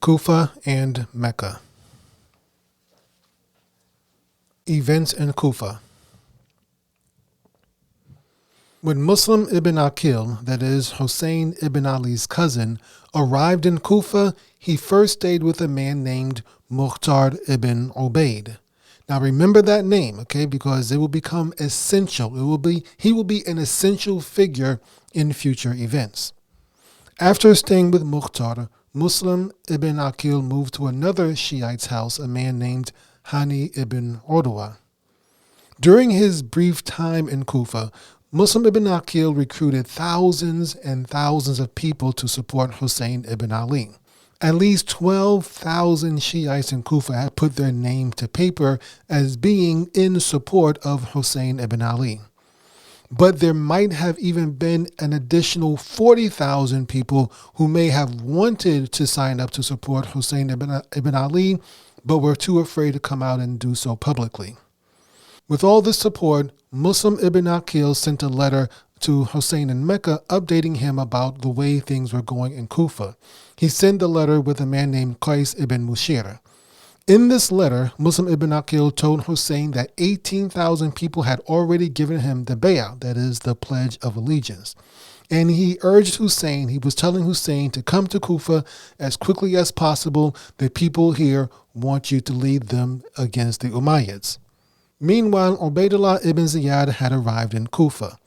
Kufa and Mecca. Events in Kufa. When Muslim ibn Aqil, that is Hussein ibn Ali's cousin, arrived in Kufa, he first stayed with a man named Mukhtar ibn Ubayd. Now remember that name, okay, because it will become essential. He will be an essential figure in future events. After staying with Mukhtar, Muslim ibn Aqil moved to another Shiite's house, a man named Hani ibn Urwa. During his brief time in Kufa, Muslim ibn Aqil recruited thousands and thousands of people to support Hussein ibn Ali. At least 12,000 Shiites in Kufa had put their name to paper as being in support of Hussein ibn Ali. But there might have even been an additional 40,000 people who may have wanted to sign up to support Hussein ibn Ali, but were too afraid to come out and do so publicly. With all this support, Muslim ibn Aqil sent a letter to Hussein in Mecca updating him about the way things were going in Kufa. He sent the letter with a man named Qais ibn Mushir. In this letter, Muslim ibn Aqil told Hussein that 18,000 people had already given him the bay'ah, that is, the pledge of allegiance. And he urged Hussein, he was telling Hussein to come to Kufa as quickly as possible. The people here want you to lead them against the Umayyads. Meanwhile, Ubaydullah ibn Ziyad had arrived in Kufa.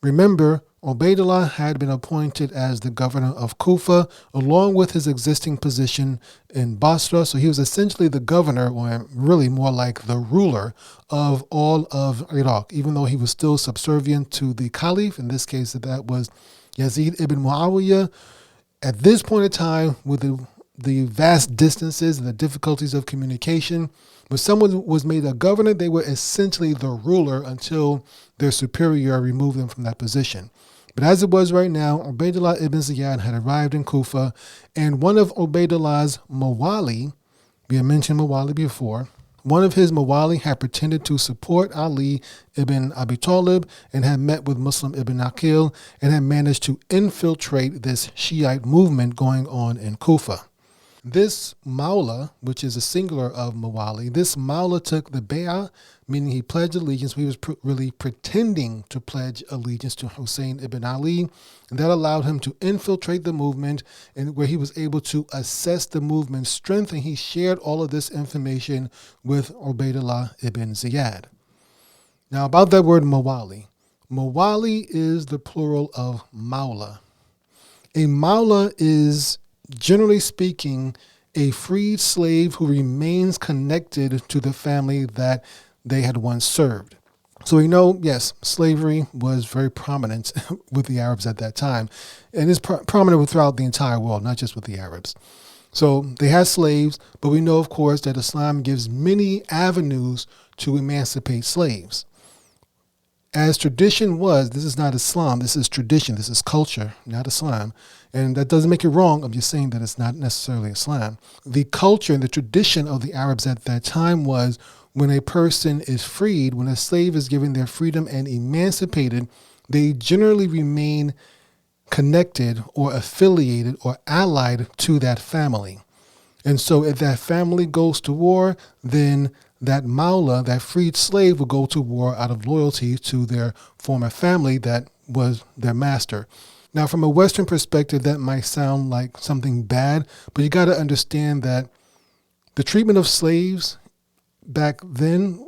Remember, Ubaydullah had been appointed as the governor of Kufa along with his existing position in Basra, so he was essentially the governor, or really more like the ruler of all of Iraq, even though he was still subservient to the caliph. In this case, that was Yazid ibn Muawiyah. At this point in time, with the vast distances and the difficulties of communication, when someone was made a governor, they were essentially the ruler until their superior removed them from that position. But as it was right now, Ubaydullah ibn Ziyad had arrived in Kufa, and one of Ubaydullah's mawali, we had mentioned mawali before, one of his mawali had pretended to support Ali ibn Abi Talib and had met with Muslim ibn Aqil and had managed to infiltrate this Shiite movement going on in Kufa. This Mawla, which is a singular of Mawali, this Mawla took the bay'ah, meaning he pledged allegiance. He was really pretending to pledge allegiance to Hussein ibn Ali, and that allowed him to infiltrate the movement, and where he was able to assess the movement's strength, and he shared all of this information with Ubaydullah ibn Ziyad. Now about that word Mawali. Mawali is the plural of Mawla. A Mawla is, generally speaking, a freed slave who remains connected to the family that they had once served. So we know, yes, slavery was very prominent with the Arabs at that time, and is prominent throughout the entire world, not just with the Arabs. So they had slaves, but we know, of course, that Islam gives many avenues to emancipate slaves. As tradition was, this is not Islam, this is tradition, this is culture, not Islam. And that doesn't make it wrong, I'm just saying that it's not necessarily Islam. The culture and the tradition of the Arabs at that time was when a person is freed, when a slave is given their freedom and emancipated, they generally remain connected or affiliated or allied to that family. And so if that family goes to war, then that Mawla, that freed slave, will go to war out of loyalty to their former family that was their master. Now, from a Western perspective, that might sound like something bad, but you got to understand that the treatment of slaves back then,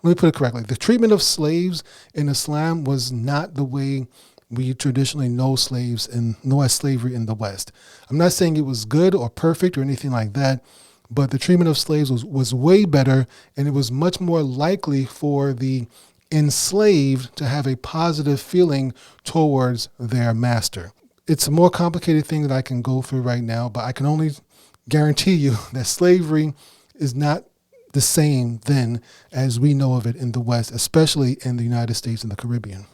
let me put it correctly, the treatment of slaves in Islam was not the way we traditionally know slaves and know as slavery in the West. I'm not saying it was good or perfect or anything like that, but the treatment of slaves was way better, and it was much more likely for the enslaved to have a positive feeling towards their master. It's a more complicated thing that I can go through right now, but I can only guarantee you that slavery is not the same then as we know of it in the West, especially in the United States and the Caribbean.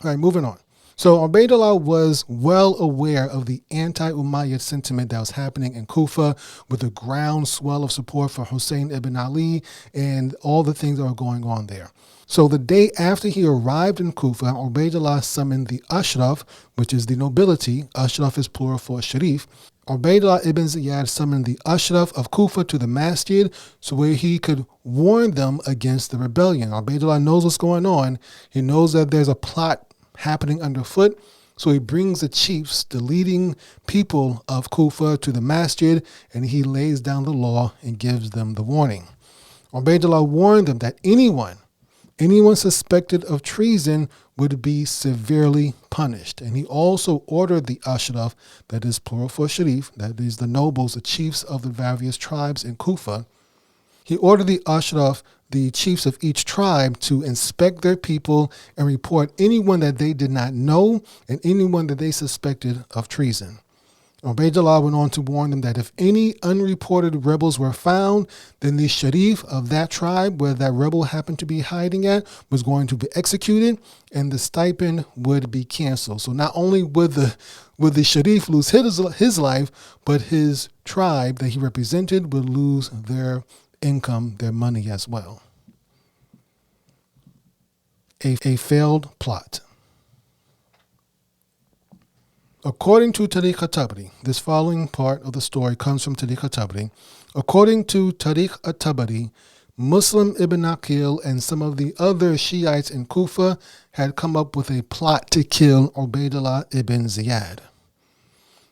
All right, moving on. So Ubaydullah was well aware of the anti-Umayyad sentiment that was happening in Kufa, with a groundswell of support for Hussein ibn Ali and all the things that were going on there. So the day after he arrived in Kufa, Ubaydullah summoned the Ashraf, which is the nobility. Ashraf is plural for Sharif. Ubaydullah ibn Ziyad summoned the Ashraf of Kufa to the masjid so where he could warn them against the rebellion. Ubaydullah knows what's going on. He knows that there's a plot happening underfoot. So he brings the chiefs, the leading people of Kufa, to the masjid, and he lays down the law and gives them the warning. Ubaydullah warned them that anyone suspected of treason would be severely punished. And he also ordered the Ashraf, that is plural for Sharif, that is the nobles, the chiefs of the various tribes in Kufa. He ordered the Ashraf, the chiefs of each tribe, to inspect their people and report anyone that they did not know and anyone that they suspected of treason. Ubaydullah went on to warn them that if any unreported rebels were found, then the Sharif of that tribe where that rebel happened to be hiding at was going to be executed and the stipend would be canceled. So not only would the Sharif lose his life, but his tribe that he represented would lose their income, their money as well. A failed plot. According to Tariq at-Tabari, this following part of the story comes from Tariq at-Tabari. According to Tariq at-Tabari, Muslim ibn Aqil and some of the other Shiites in Kufa had come up with a plot to kill Ubaydullah ibn Ziyad.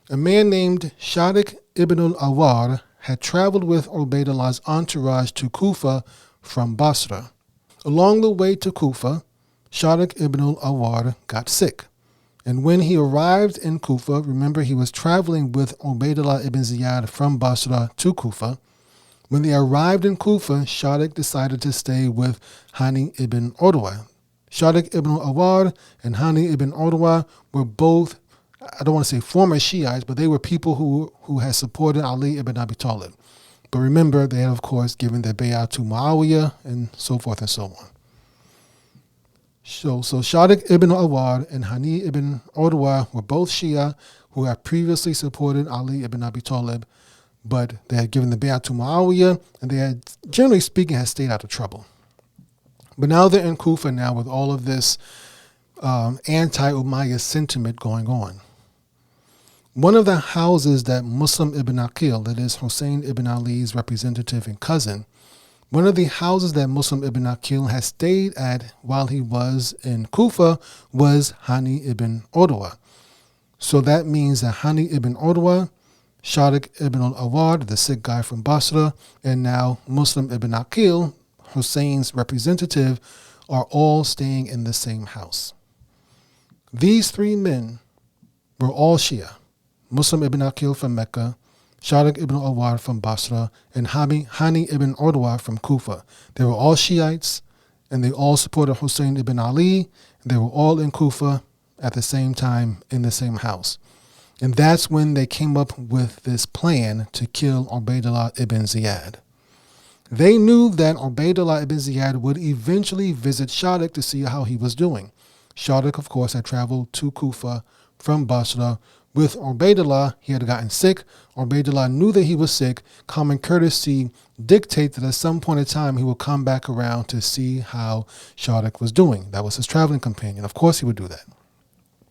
A man named Sharik ibn al-Awar had traveled with Ubaydullah's entourage to Kufa from Basra. Along the way to Kufa, Sharik ibn al-Awar got sick. And when he arrived in Kufa, remember he was traveling with Ubaydullah ibn Ziyad from Basra to Kufa. When they arrived in Kufa, Sharik decided to stay with Hani ibn Urwa. Sharik ibn al-Awar and Hani ibn Urwa were both, I don't want to say former Shiites, but they were people who had supported Ali ibn Abi Talib. But remember, they had, of course, given their bay'ah to Muawiyah and so forth and so on. So Sharik ibn al-Awar and Hani ibn Urwa were both Shia who had previously supported Ali ibn Abi Talib, but they had given the bay'ah to Muawiyah, and they had, generally speaking, had stayed out of trouble. But now they're in Kufa now with all of this anti-Umayyad sentiment going on. One of the houses that Muslim ibn Aqil, that is Hussein ibn Ali's representative and cousin, one of the houses that Muslim ibn Aqil had stayed at while he was in Kufa was Hani ibn Urwa. So that means that Hani ibn Urwa, Sharik ibn al-Awar, the sick guy from Basra, and now Muslim ibn Aqil, Hussein's representative, are all staying in the same house. These three men were all Shia. Muslim ibn Aqil from Mecca, Sharik ibn al-Awar from Basra, and Hani ibn Urwa from Kufa. They were all Shiites, and they all supported Hussein ibn Ali, and they were all in Kufa at the same time in the same house. And that's when they came up with this plan to kill Ubaydullah ibn Ziyad. They knew that Ubaydullah ibn Ziyad would eventually visit Sharik to see how he was doing. Sharik, of course, had traveled to Kufa from Basra with Ubaydullah. He had gotten sick. Ubaydullah knew that he was sick. Common courtesy dictated that at some point in time he would come back around to see how Sharik was doing. That was his traveling companion. Of course he would do that.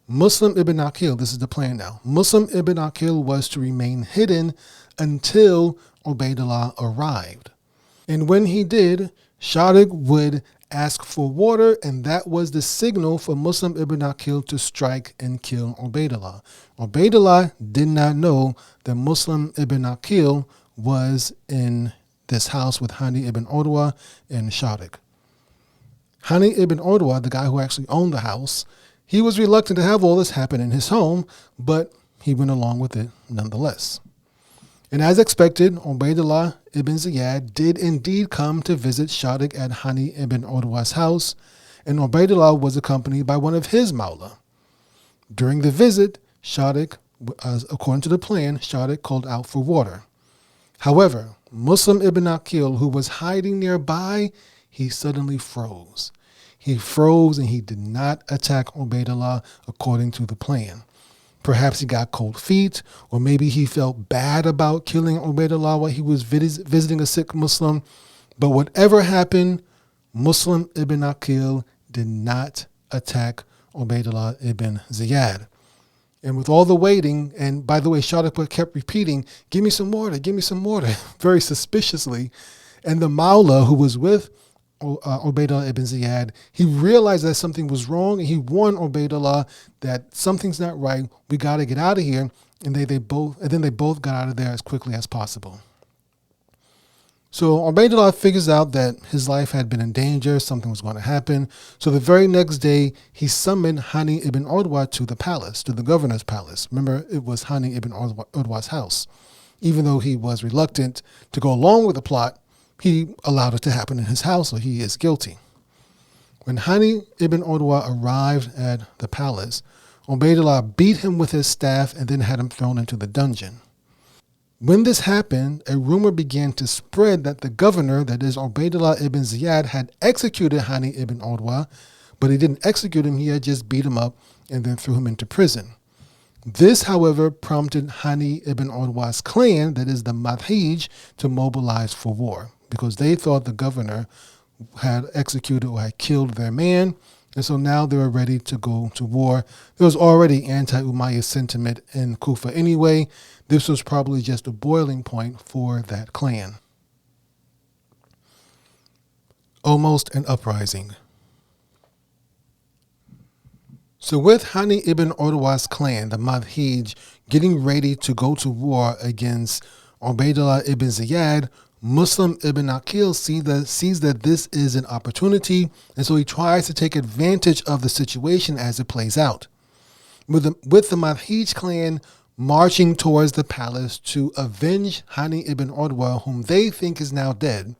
Muslim ibn Aqil, this is the plan now. Muslim ibn Aqil was to remain hidden until Ubaydullah arrived. And when he did, Sharik would ask for water, and that was the signal for Muslim ibn Aqil to strike and kill Ubaydullah. Ubaydullah did not know that Muslim ibn Aqil was in this house with Hani ibn Urwa and Sharik. Hani ibn Urwa, the guy who actually owned the house, he was reluctant to have all this happen in his home, but he went along with it nonetheless. And as expected, Ubaydullah ibn Ziyad did indeed come to visit Sharik at Hani ibn Urwa's house, and Ubaydullah was accompanied by one of his Mawla. During the visit, Sharik, according to the plan, Sharik called out for water. However, Muslim ibn Aqil, who was hiding nearby, he suddenly froze. He froze and he did not attack Ubaydullah according to the plan. Perhaps he got cold feet, or maybe he felt bad about killing Ubaydullah while he was visiting a sick Muslim. But whatever happened, Muslim ibn Aqil did not attack Ubaydullah ibn Ziyad. And with all the waiting, and by the way, Shadapa kept repeating, give me some water, very suspiciously. And the Mawla who was with Ubaydullah ibn Ziyad, he realized that something was wrong, and he warned Ubaydullah that something's not right. We got to get out of here. And they both got out of there as quickly as possible. So Ubaydullah figures out that his life had been in danger, something was going to happen. So the very next day, he summoned Hani ibn Urwa to the palace, to the governor's palace. Remember, it was Hani ibn Urwa's house. Even though he was reluctant to go along with the plot, he allowed it to happen in his house, so he is guilty. When Hani ibn Urwa arrived at the palace, Ubaydullah beat him with his staff and then had him thrown into the dungeon. When this happened, a rumor began to spread that the governor, that is Ubaydullah ibn Ziyad, had executed Hani ibn Urwa, but he didn't execute him, he had just beat him up and then threw him into prison. This, however, prompted Hani ibn Urwa's clan, that is the Madhij, to mobilize for war because they thought the governor had executed or had killed their man, and so now they were ready to go to war. There was already anti-Umayyad sentiment in Kufa anyway. This was probably just a boiling point for that clan. Almost an uprising. So with Hani ibn Urwa's clan, the Madhij, getting ready to go to war against Ubaydullah ibn Ziyad, Muslim ibn Aqil sees that this is an opportunity, and so he tries to take advantage of the situation as it plays out. With the Madhij clan marching towards the palace to avenge Hani ibn Urwa, whom they think is now dead,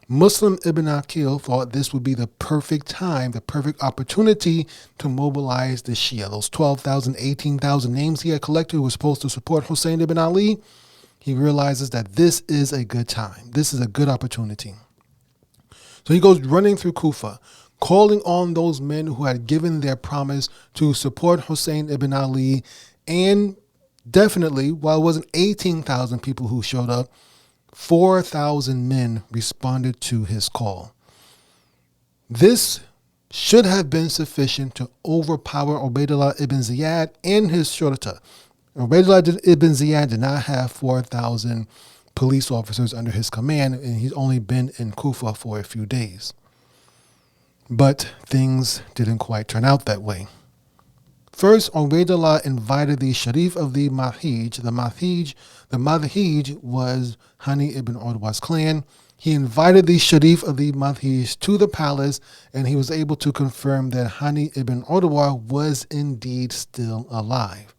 Muslim ibn Aqil thought this would be the perfect time, the perfect opportunity to mobilize the Shia. Those 12,000, 18,000 names he had collected who were supposed to support Hussein ibn Ali. He realizes that this is a good time. This is a good opportunity. So he goes running through Kufa, calling on those men who had given their promise to support Hussein ibn Ali. And definitely, while it wasn't 18,000 people who showed up, 4,000 men responded to his call. This should have been sufficient to overpower Ubaydullah ibn Ziyad and his shurta. Ubaydullah ibn Ziyad did not have 4,000 police officers under his command, and he's only been in Kufa for a few days. But things didn't quite turn out that way. First, Ubaydullah invited the Sharif of the Madhij. The Madhij was Hani ibn Urwa's clan. He invited the Sharif of the Madhij to the palace, and he was able to confirm that Hani ibn Urwa was indeed still alive.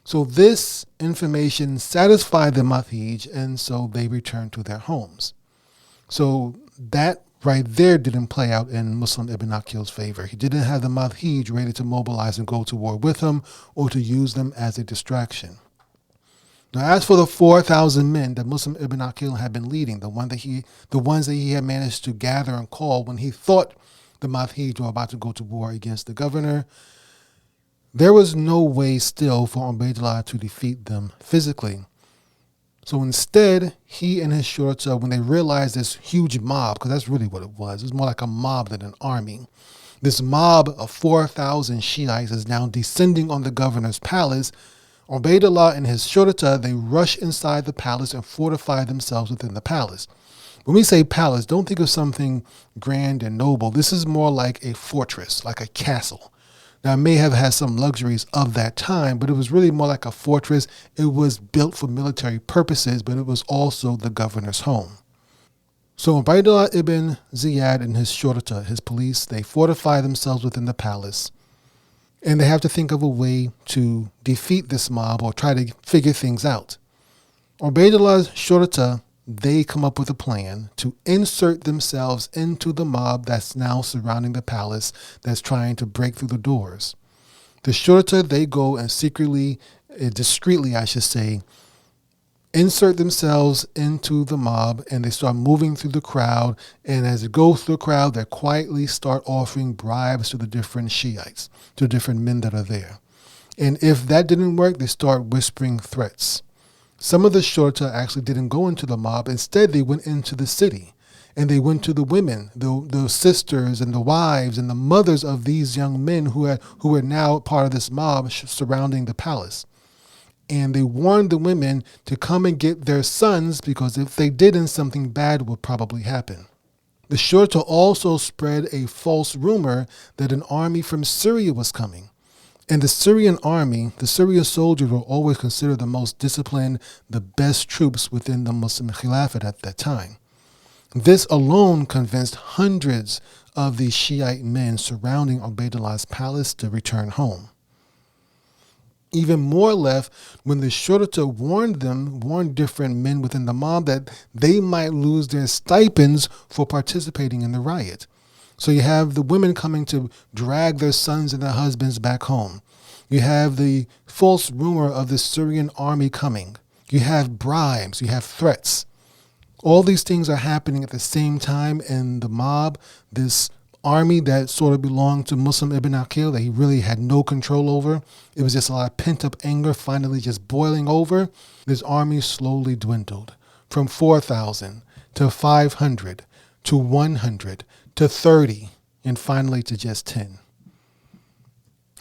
So this information satisfied the Madhij, and so they returned to their homes. So that right there didn't play out in Muslim ibn Aqil's favor. He didn't have the Madhij ready to mobilize and go to war with him or to use them as a distraction. Now, as for the 4,000 men that Muslim ibn Aqil had been leading, the ones that he had managed to gather and call when he thought the Madhij were about to go to war against the governor, there was no way still for Ubaydullah to defeat them physically. So instead, he and his shurta, when they realized this huge mob, because that's really what it was more like a mob than an army. This mob of 4,000 Shiites is now descending on the governor's palace. Ubaydullah and his shurta, they rush inside the palace and fortify themselves within the palace. When we say palace, don't think of something grand and noble. This is more like a fortress, like a castle. Now, it may have had some luxuries of that time, but it was really more like a fortress. It was built for military purposes, but it was also the governor's home. So Ubaydullah ibn Ziyad and his shurta, his police, they fortify themselves within the palace. And they have to think of a way to defeat this mob or try to figure things out. Ubaydullah's shurta, they come up with a plan to insert themselves into the mob that's now surrounding the palace that's trying to break through the doors. The shurta, they go and discreetly, insert themselves into the mob, and they start moving through the crowd. And as it goes through the crowd, they quietly start offering bribes to the different Shiites, to different men that are there. And if that didn't work, they start whispering threats. Some of the shurta actually didn't go into the mob. Instead, they went into the city. And they went to the women, the sisters and the wives and the mothers of these young men who were now part of this mob surrounding the palace. And they warned the women to come and get their sons, because if they didn't, something bad would probably happen. The Shurta also spread a false rumor that an army from Syria was coming. And the Syrian army, the Syrian soldiers were always considered the most disciplined, the best troops within the Muslim Khilafat at that time. This alone convinced hundreds of the Shiite men surrounding Ubaydullah's palace to return home. Even more left when the Shurta warned different men within the mob that they might lose their stipends for participating in the riot. So you have the women coming to drag their sons and their husbands back home. You have the false rumor of the Syrian army coming. You have bribes, you have threats. All these things are happening at the same time, and the mob, this army that sort of belonged to Muslim ibn Aqil, that he really had no control over. It was just a lot of pent-up anger finally just boiling over. This army slowly dwindled from 4,000 to 500 to 100 to 30 and finally to just 10.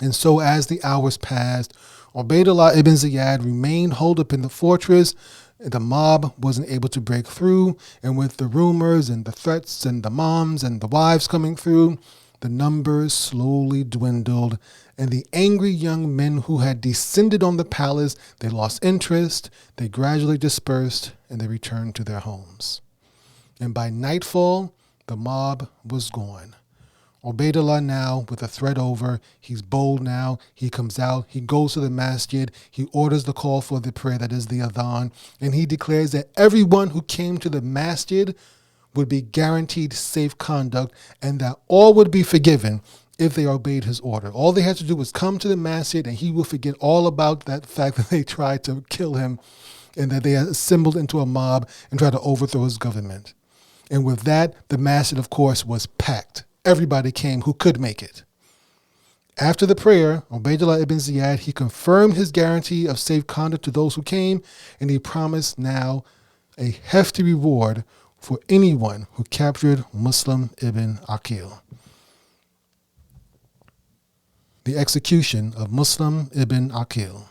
And so as the hours passed, Ubaydullah ibn Ziyad remained holed up in the fortress. The mob wasn't able to break through, and with the rumors and the threats and the moms and the wives coming through, the numbers slowly dwindled, and the angry young men who had descended on the palace, they lost interest, they gradually dispersed, and they returned to their homes. And by nightfall, the mob was gone. Ubaydullah now, with the threat over, he's bold now. He comes out, he goes to the masjid, he orders the call for the prayer, that is the adhan, and he declares that everyone who came to the masjid would be guaranteed safe conduct, and that all would be forgiven if they obeyed his order. All they had to do was come to the masjid, and he will forget all about that fact that they tried to kill him and that they assembled into a mob and tried to overthrow his government. And with that, the masjid, of course, was packed. Everybody came who could make it. After the prayer, Ubaydullah ibn Ziyad, he confirmed his guarantee of safe conduct to those who came, and he promised now a hefty reward for anyone who captured Muslim ibn Aqil. The execution of Muslim ibn Aqil.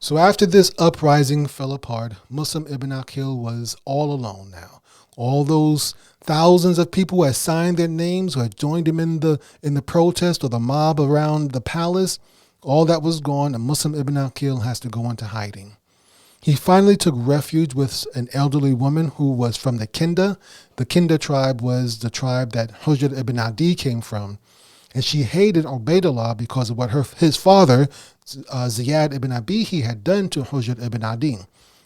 So after this uprising fell apart, Muslim ibn Aqil was all alone now. All those thousands of people who had signed their names, who had joined him in the protest or the mob around the palace, all that was gone, and Muslim ibn Aqil has to go into hiding. He finally took refuge with an elderly woman who was from the Kinda. The Kinda tribe was the tribe that Hujr ibn Adi came from. And she hated Ubaydullah because of what his father, Ziyad ibn Abihi, had done to Hujr ibn Adi.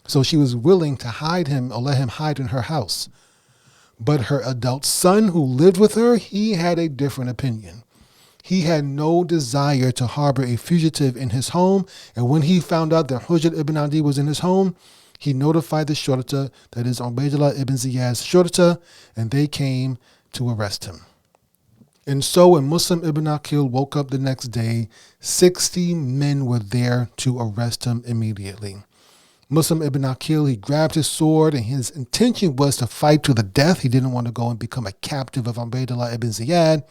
So she was willing to hide him or let him hide in her house. But her adult son who lived with her, he had a different opinion. He had no desire to harbor a fugitive in his home. And when he found out that Hujr ibn Adi was in his home, he notified the Shurta, that is Ubaydullah ibn Ziyad's Shurta, and they came to arrest him. And so when Muslim ibn Aqil woke up the next day, 60 men were there to arrest him immediately. Muslim ibn Aqil, he grabbed his sword, and his intention was to fight to the death. He didn't want to go and become a captive of Ubaydullah ibn Ziyad.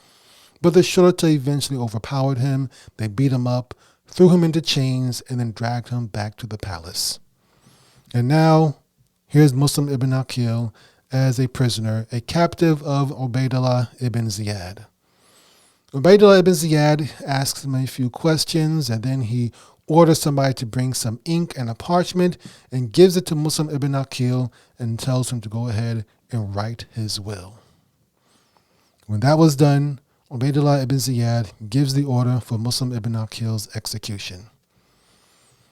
But the Shurta eventually overpowered him. They beat him up, threw him into chains, and then dragged him back to the palace. And now, here's Muslim ibn Aqil as a prisoner, a captive of Ubaydullah ibn Ziyad. Ubaydullah ibn Ziyad asks him a few questions, and then he orders somebody to bring some ink and a parchment and gives it to Muslim ibn Aqil and tells him to go ahead and write his will. When that was done, Ubaydullah ibn Ziyad gives the order for Muslim ibn Aqil's execution.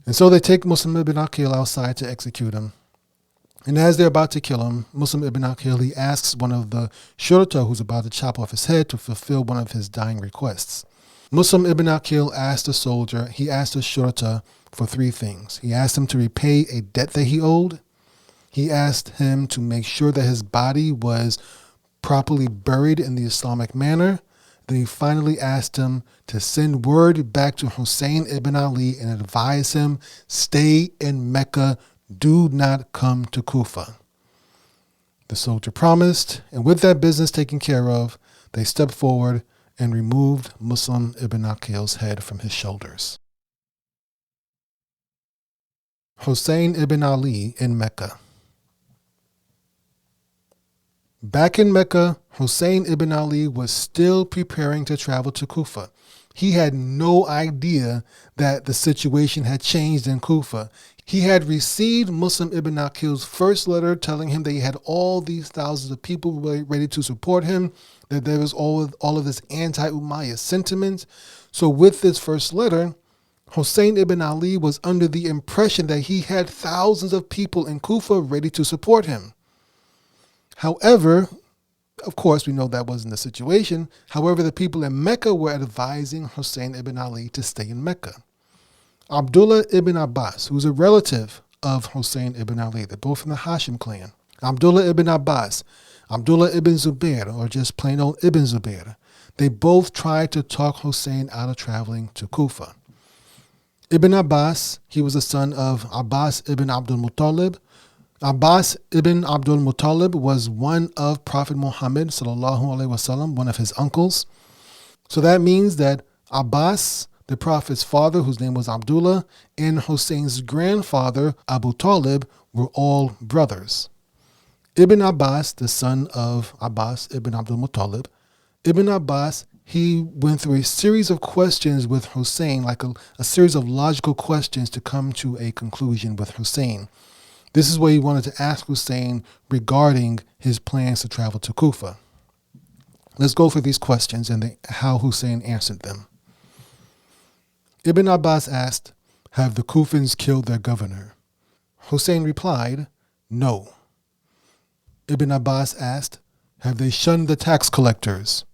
And so they take Muslim ibn Aqil outside to execute him. And as they're about to kill him, Muslim ibn Aqil, he asks one of the Shurta who's about to chop off his head to fulfill one of his dying requests. Muslim ibn Aqil asked the soldier, he asked the Shurta for three things. He asked him to repay a debt that he owed. He asked him to make sure that his body was properly buried in the Islamic manner. Then he finally asked him to send word back to Hussein ibn Ali and advise him, stay in Mecca, do not come to Kufa. The soldier promised, and with that business taken care of, they stepped forward and removed Muslim ibn Aqil's head from his shoulders. Hussein ibn Ali in Mecca. Back in Mecca, Hussein ibn Ali was still preparing to travel to Kufa. He had no idea that the situation had changed in Kufa. He had received Muslim ibn Aqil's first letter telling him that he had all these thousands of people ready to support him, that there was all of this anti-Umayyad sentiment. So with this first letter, Hussein ibn Ali was under the impression that he had thousands of people in Kufa ready to support him. However, of course, we know that wasn't the situation. However, the people in Mecca were advising Hussein ibn Ali to stay in Mecca. Abdullah ibn Abbas, who's a relative of Hussein ibn Ali, they're both from the Hashim clan. Abdullah ibn Abbas, Abdullah ibn Zubair, or just plain old Ibn Zubair, they both tried to talk Hussein out of traveling to Kufa. Ibn Abbas, he was the son of Abbas ibn Abdul Muttalib. Abbas ibn Abdul Muttalib was one of Prophet Muhammad sallallahu alaihi wasallam, one of his uncles. So that means that Abbas, the Prophet's father, whose name was Abdullah, and Hussein's grandfather, Abu Talib, were all brothers. Ibn Abbas, the son of Abbas ibn Abdul Muttalib, Ibn Abbas, he went through a series of questions with Hussein, like a series of logical questions to come to a conclusion with Hussein. This is what he wanted to ask Hussein regarding his plans to travel to Kufa. Let's go through these questions and how Hussein answered them. Ibn Abbas asked, "Have the Kufans killed their governor?" Hussein replied, "No." Ibn Abbas asked, "Have they shunned the tax collectors?"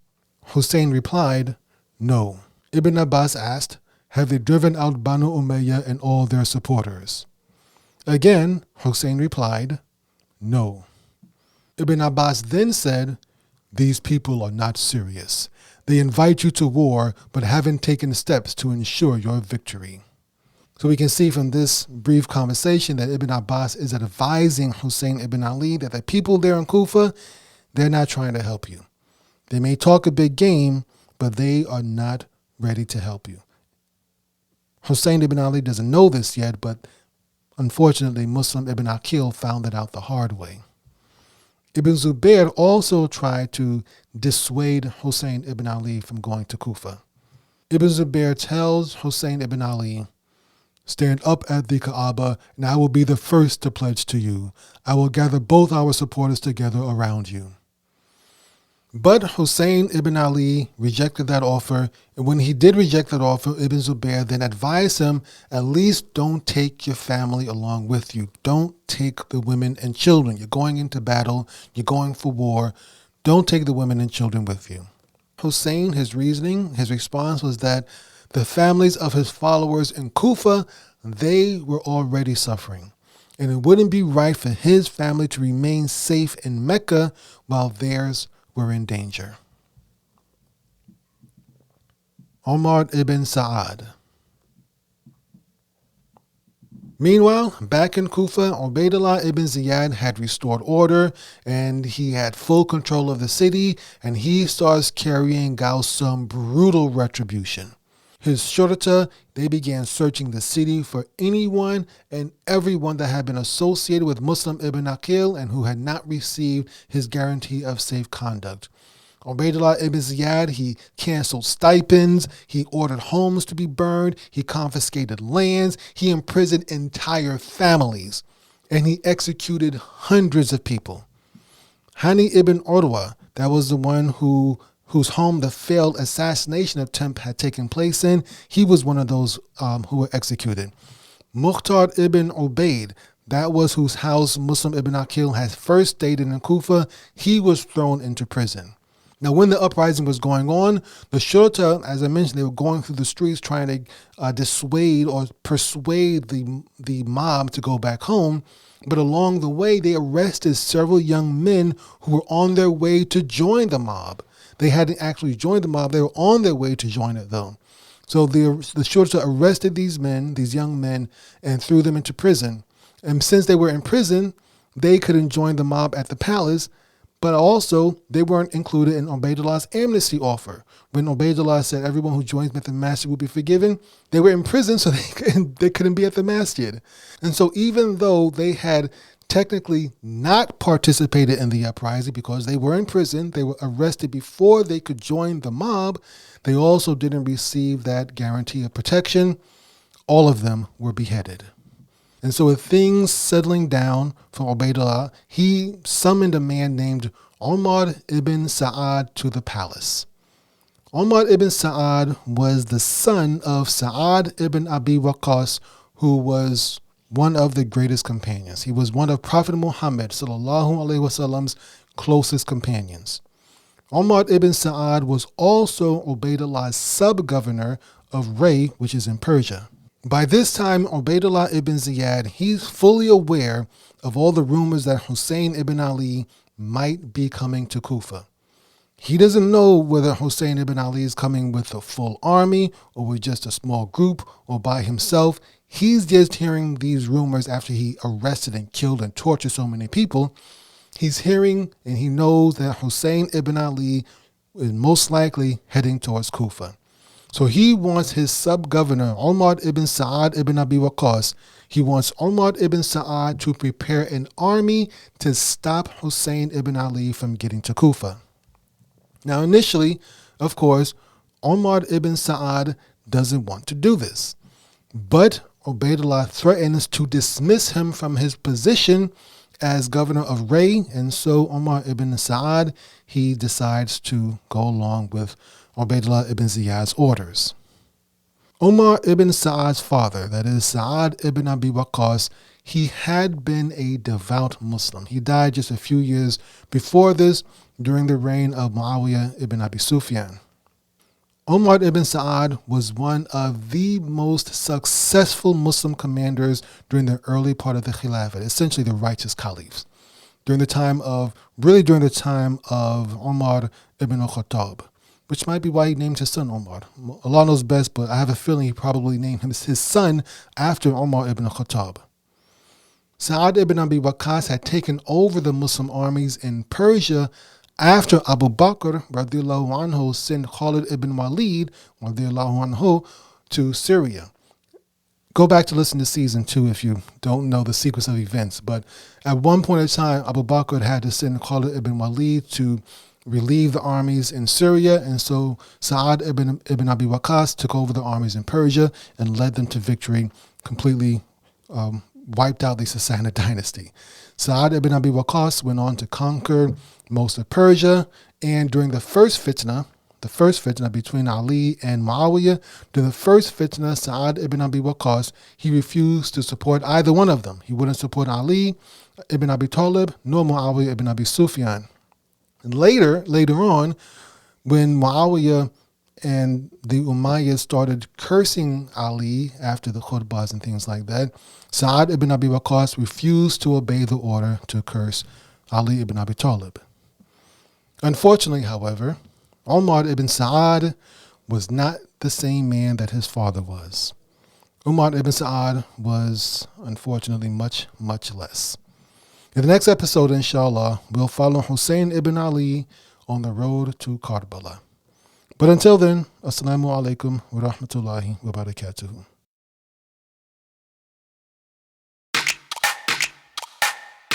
Hussein replied, "No." Ibn Abbas asked, "Have they driven out Banu Umayyah and all their supporters?" Again, Hussein replied, "No." Ibn Abbas then said, "These people are not serious. They invite you to war, but haven't taken steps to ensure your victory." So we can see from this brief conversation that Ibn Abbas is advising Hussein ibn Ali that the people there in Kufa, they're not trying to help you. They may talk a big game, but they are not ready to help you. Hussein ibn Ali doesn't know this yet, but unfortunately, Muslim ibn Aqil found it out the hard way. Ibn Zubair also tried to dissuade Hussein ibn Ali from going to Kufa. Ibn Zubair tells Hussein ibn Ali, "Stand up at the Kaaba, and I will be the first to pledge to you. I will gather both our supporters together around you." But Hussein ibn Ali rejected that offer, and when he did reject that offer, Ibn Zubair then advised him, at least don't take your family along with you. Don't take the women and children. You're going into battle. You're going for war. Don't take the women and children with you. Hussein, his reasoning, his response was that the families of his followers in Kufa, they were already suffering. And it wouldn't be right for his family to remain safe in Mecca while theirs were in danger. Omar ibn Sa'ad. Meanwhile, back in Kufa, Ubaydullah ibn Ziyad had restored order and he had full control of the city, and he starts carrying out some brutal retribution. His shurata, they began searching the city for anyone and everyone that had been associated with Muslim ibn Aqil and who had not received his guarantee of safe conduct. Ubaydullah ibn Ziyad, he canceled stipends, he ordered homes to be burned, he confiscated lands, he imprisoned entire families, and he executed hundreds of people. Hani ibn Urwa, that was the one whose home the failed assassination attempt had taken place in, he was one of those who were executed. Mukhtar ibn Ubayd, that was whose house Muslim ibn Aqil had first stayed in Kufa, he was thrown into prison. Now, when the uprising was going on, the shurta, as I mentioned, they were going through the streets trying to dissuade or persuade the mob to go back home. But along the way, they arrested several young men who were on their way to join the mob. They hadn't actually joined the mob. They were on their way to join it, though. So the shurta arrested these young men, and threw them into prison. And since they were in prison, they couldn't join the mob at the palace, but also they weren't included in Ubaydullah's amnesty offer. When Ubaydullah said everyone who joins me at the masjid will be forgiven, they were in prison, so they couldn't be at the masjid. And so even though they had technically not participated in the uprising because they were in prison, they were arrested before they could join the mob, they also didn't receive that guarantee of protection. All of them were beheaded. And so with things settling down for Ubaydullah, he summoned a man named Umar ibn Sa'ad to the palace. Umar ibn Sa'ad was the son of Sa'ad ibn Abi Waqqas, who was one of the greatest companions. He was one of Prophet Muhammad sallallahu alaihi wasallam's closest companions. Umar ibn Sa'ad was also Ubaydullah's sub-governor of Ray, which is in Persia. By this time, Ubaydullah ibn Ziyad, he's fully aware of all the rumors that Hussein ibn Ali might be coming to Kufa. He doesn't know whether Hussein ibn Ali is coming with a full army or with just a small group or by himself. He's just hearing these rumors after he arrested and killed and tortured so many people. He's hearing and he knows that Hussein ibn Ali is most likely heading towards Kufa. So he wants his sub-governor, Umar ibn Sa'ad ibn Abi Waqqas, he wants Umar ibn Sa'ad to prepare an army to stop Hussein ibn Ali from getting to Kufa. Now initially, of course, Umar ibn Sa'ad doesn't want to do this. But Ubaydullah threatens to dismiss him from his position as governor of Ray, and so Umar ibn Sa'ad, he decides to go along with Ubaydullah ibn Ziyad's orders. Umar ibn Sa'ad's father, that is Sa'ad ibn Abi Waqqas, he had been a devout Muslim. He died just a few years before this during the reign of Muawiyah ibn Abi Sufyan. Umar ibn Sa'ad was one of the most successful Muslim commanders during the early part of the Khilafah, essentially the righteous caliphs, during the time of Umar ibn al-Khattab, which might be why he named his son Umar. Allah knows best, but I have a feeling he probably named his son after Umar ibn al-Khattab. Sa'ad ibn Abi Waqqas had taken over the Muslim armies in Persia after Abu Bakr radiallahu anhu sent Khalid ibn Walid radiallahu anhu to Syria. Go back to listen to season 2 if you don't know the sequence of events. But at one point in time, Abu Bakr had to send Khalid ibn Walid to relieve the armies in Syria. And so Sa'ad ibn Abi Waqqas took over the armies in Persia and led them to victory, completely wiped out the Sassanid dynasty. Sa'ad ibn Abi Waqqas went on to conquer most of Persia, and during the first fitna between Ali and Muawiyah, during the first fitna, Sa'ad ibn Abi Waqqas, he refused to support either one of them. He wouldn't support Ali ibn Abi Talib nor Muawiyah ibn Abi Sufyan. And later on, when Muawiyah and the Umayyads started cursing Ali after the khutbahs and things like that, Sa'ad ibn Abi Waqqas refused to obey the order to curse Ali ibn Abi Talib. Unfortunately, however, Umar ibn Sa'ad was not the same man that his father was. Umar ibn Sa'ad was, unfortunately, much, much less. In the next episode, inshallah, we'll follow Hussein ibn Ali on the road to Karbala. But until then, assalamu alaikum wa rahmatullahi wa barakatuhu.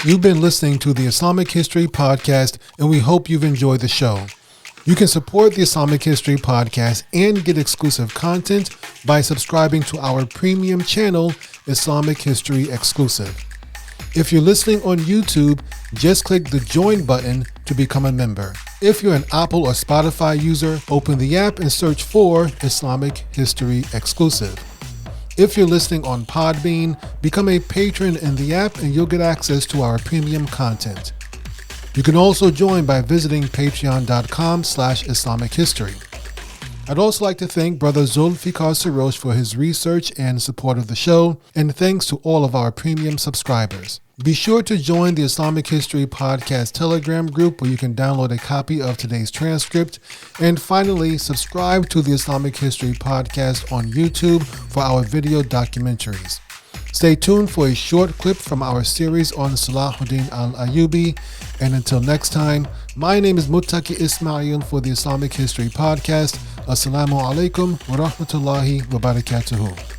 You've been listening to the Islamic History Podcast, and we hope you've enjoyed the show. You can support the Islamic History Podcast and get exclusive content by subscribing to our premium channel, Islamic History Exclusive. If you're listening on YouTube, just click the join button to become a member. If you're an Apple or Spotify user, open the app and search for Islamic History Exclusive. If you're listening on Podbean, become a patron in the app and you'll get access to our premium content. You can also join by visiting patreon.com/Islamic History. I'd also like to thank Brother Zulfikar Sirosh for his research and support of the show, and thanks to all of our premium subscribers. Be sure to join the Islamic History Podcast Telegram group where you can download a copy of today's transcript. And finally, subscribe to the Islamic History Podcast on YouTube for our video documentaries. Stay tuned for a short clip from our series on Salahuddin al-Ayyubi. And until next time, my name is Muttaqi Ismail for the Islamic History Podcast. Assalamu alaikum wa rahmatullahi wa barakatuhu.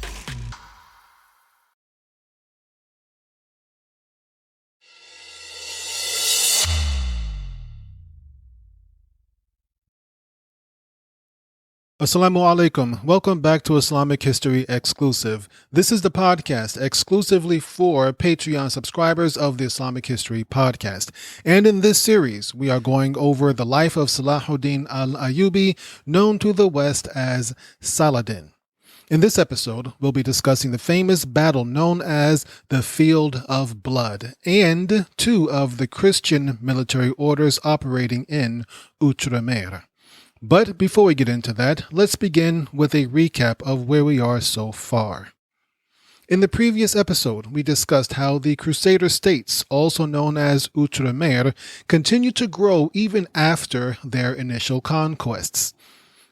Assalamu alaikum. Welcome back to Islamic History Exclusive. This is the podcast exclusively for Patreon subscribers of the Islamic History Podcast. And in this series, we are going over the life of Salahuddin al-Ayyubi, known to the West as Saladin. In this episode, we'll be discussing the famous battle known as the Field of Blood and two of the Christian military orders operating in Outremer. But before we get into that, let's begin with a recap of where we are so far. In the previous episode, we discussed how the Crusader states, also known as Outremer, continued to grow even after their initial conquests.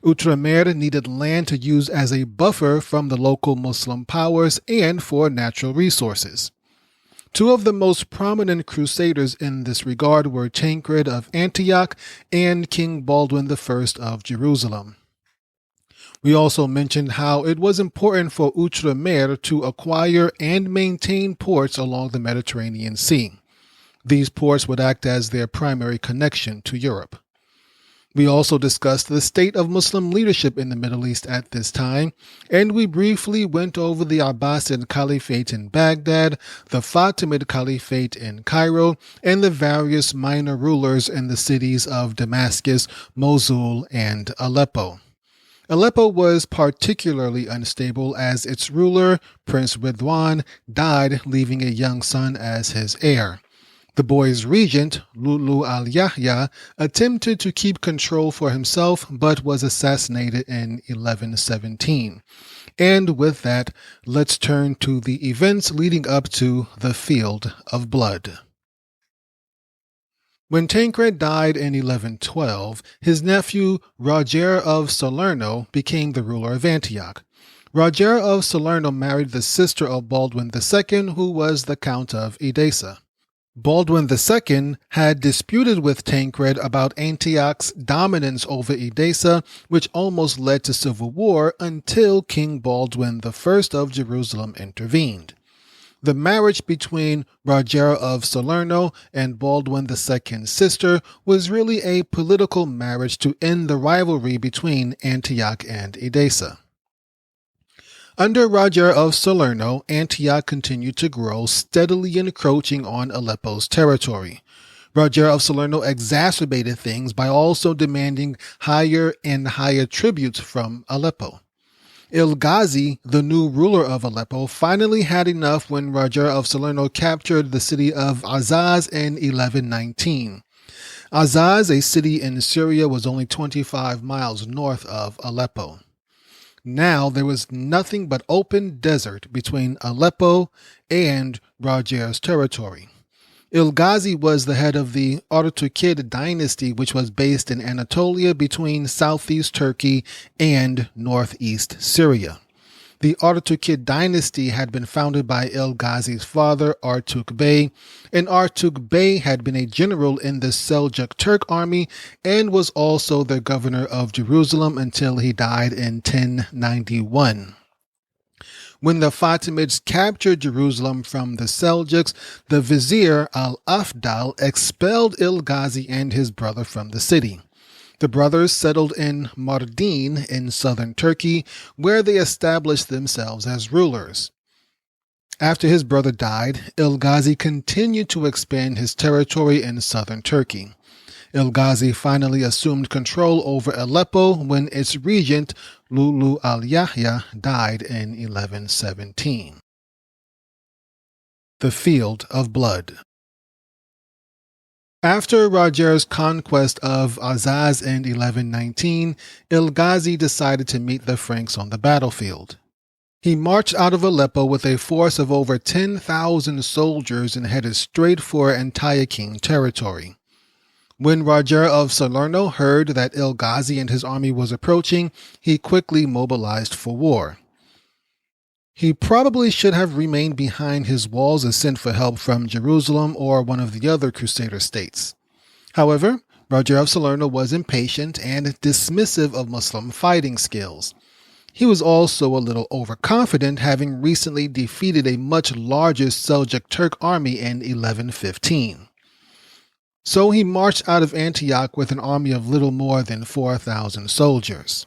Outremer needed land to use as a buffer from the local Muslim powers and for natural resources. Two of the most prominent crusaders in this regard were Tancred of Antioch and King Baldwin I of Jerusalem. We also mentioned how it was important for Outremer to acquire and maintain ports along the Mediterranean Sea. These ports would act as their primary connection to Europe. We also discussed the state of Muslim leadership in the Middle East at this time, and we briefly went over the Abbasid Caliphate in Baghdad, the Fatimid Caliphate in Cairo, and the various minor rulers in the cities of Damascus, Mosul, and Aleppo. Aleppo was particularly unstable as its ruler, Prince Ridwan, died, leaving a young son as his heir. The boy's regent, Lulu al-Yahya, attempted to keep control for himself but was assassinated in 1117. And with that, let's turn to the events leading up to the Field of Blood. When Tancred died in 1112, his nephew Roger of Salerno became the ruler of Antioch. Roger of Salerno married the sister of Baldwin II, who was the Count of Edessa. Baldwin II had disputed with Tancred about Antioch's dominance over Edessa, which almost led to civil war until King Baldwin I of Jerusalem intervened. The marriage between Roger of Salerno and Baldwin II's sister was really a political marriage to end the rivalry between Antioch and Edessa. Under Roger of Salerno, Antioch continued to grow, steadily encroaching on Aleppo's territory. Roger of Salerno exacerbated things by also demanding higher and higher tributes from Aleppo. Il-Ghazi, the new ruler of Aleppo, finally had enough when Roger of Salerno captured the city of Azaz in 1119. Azaz, a city in Syria, was only 25 miles north of Aleppo. Now there was nothing but open desert between Aleppo and Roger's territory. Il-Ghazi was the head of the Artukid dynasty, which was based in Anatolia between southeast Turkey and northeast Syria. The Artukid dynasty had been founded by Il-Ghazi's father, Artuk Bey, and Artuk Bey had been a general in the Seljuk Turk army and was also the governor of Jerusalem until he died in 1091. When the Fatimids captured Jerusalem from the Seljuks, the vizier al-Afdal expelled Il-Ghazi and his brother from the city. The brothers settled in Mardin in southern Turkey, where they established themselves as rulers. After his brother died, Il-Ghazi continued to expand his territory in southern Turkey. Il-Ghazi finally assumed control over Aleppo when its regent, Lulu al-Yahya, died in 1117. The Field of Blood. After Roger's conquest of Azaz in 1119, Il-Ghazi decided to meet the Franks on the battlefield. He marched out of Aleppo with a force of over 10,000 soldiers and headed straight for Antiochene territory. When Roger of Salerno heard that Il-Ghazi and his army was approaching, he quickly mobilized for war. He probably should have remained behind his walls and sent for help from Jerusalem or one of the other Crusader states. However, Roger of Salerno was impatient and dismissive of Muslim fighting skills. He was also a little overconfident, having recently defeated a much larger Seljuk Turk army in 1115. So he marched out of Antioch with an army of little more than 4,000 soldiers.